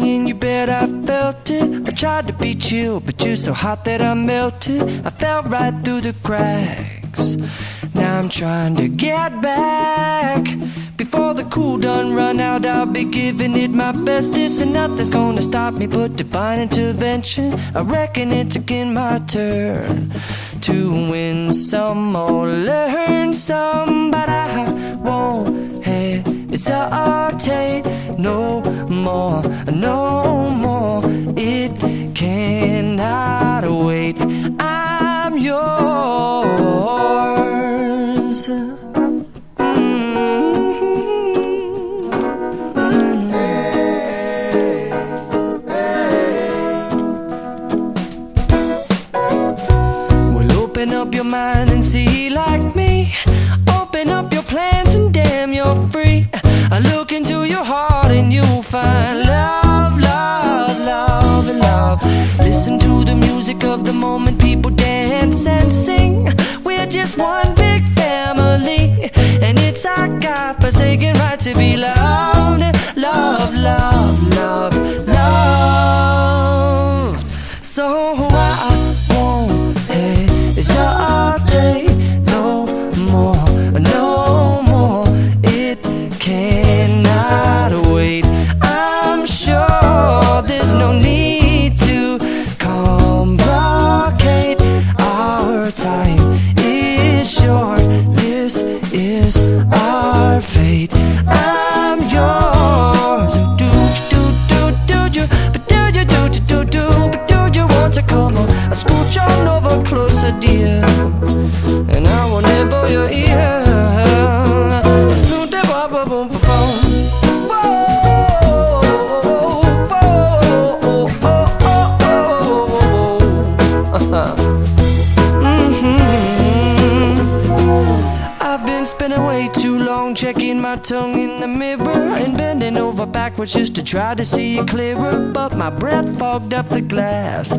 me and you bet I felt it. I tried to be chill, but you're so hot that I melted. I fell right through the cracks. Now I'm trying to get back. Before the cool done run out, I'll be giving it my bestest, and nothing's gonna stop me but divine intervention. I reckon it's again my turn to win some or learn some, but I won't hesitate no more, no more. It cannot wait. I'm yours. Open up your mind and see like me. Open up your plans and damn, you're free. I look into your heart and you'll find love, love, love, and love. Listen to the music of the moment, people dance and sing. We're just one big family, and it's our God-forsaken right to be loved. Love, love, love, love. So I won't hesitate no more, no more. It cannot wait. I'm sure there's no need to complicate. Our time is short. This is our fate. I'm yours. Do you, but do you, but do you want to come on? I scooch on over closer, dear, and I will nibble your ear. I've been spending way too long checking my tongue in the mirror and bending over backwards just to try to see it clearer, but my breath fogged up the glass,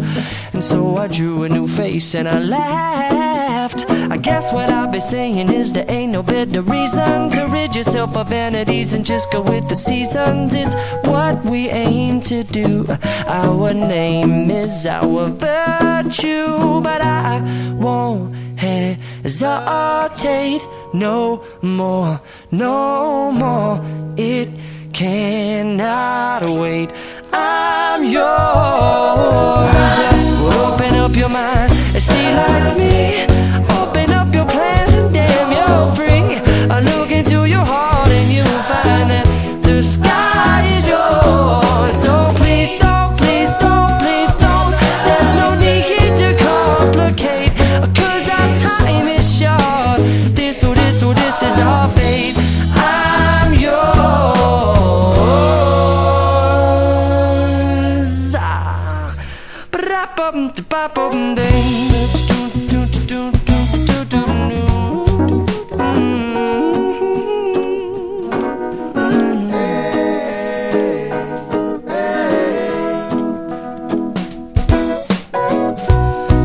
and so I drew a new face and I laughed. I guess what I'll be saying is there ain't no better reason to rid yourself of vanities and just go with the seasons. It's what we aim to do. Our name is our virtue, but I won't hesitate no more, no more. It cannot wait. I'm yours. Open up your mind and see like me. Open up your plans and damn, you're free. I look into your heart and you'll find that the sky is yours. So please don't, please don't, please don't. There's no need to complicate, 'cause our time is short. This is our fate. I'm yours.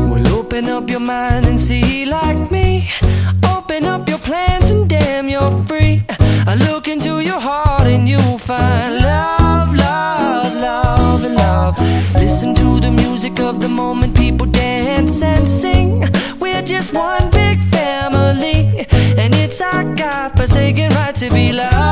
Well, open up your mind and see like me. Open up your plans and damn, you're free. I look into your heart and you'll find love, love, love, and love. Listen to the music of the moment, people dance and sing. We're just one big family, and it's our God-forsaken right to be loved.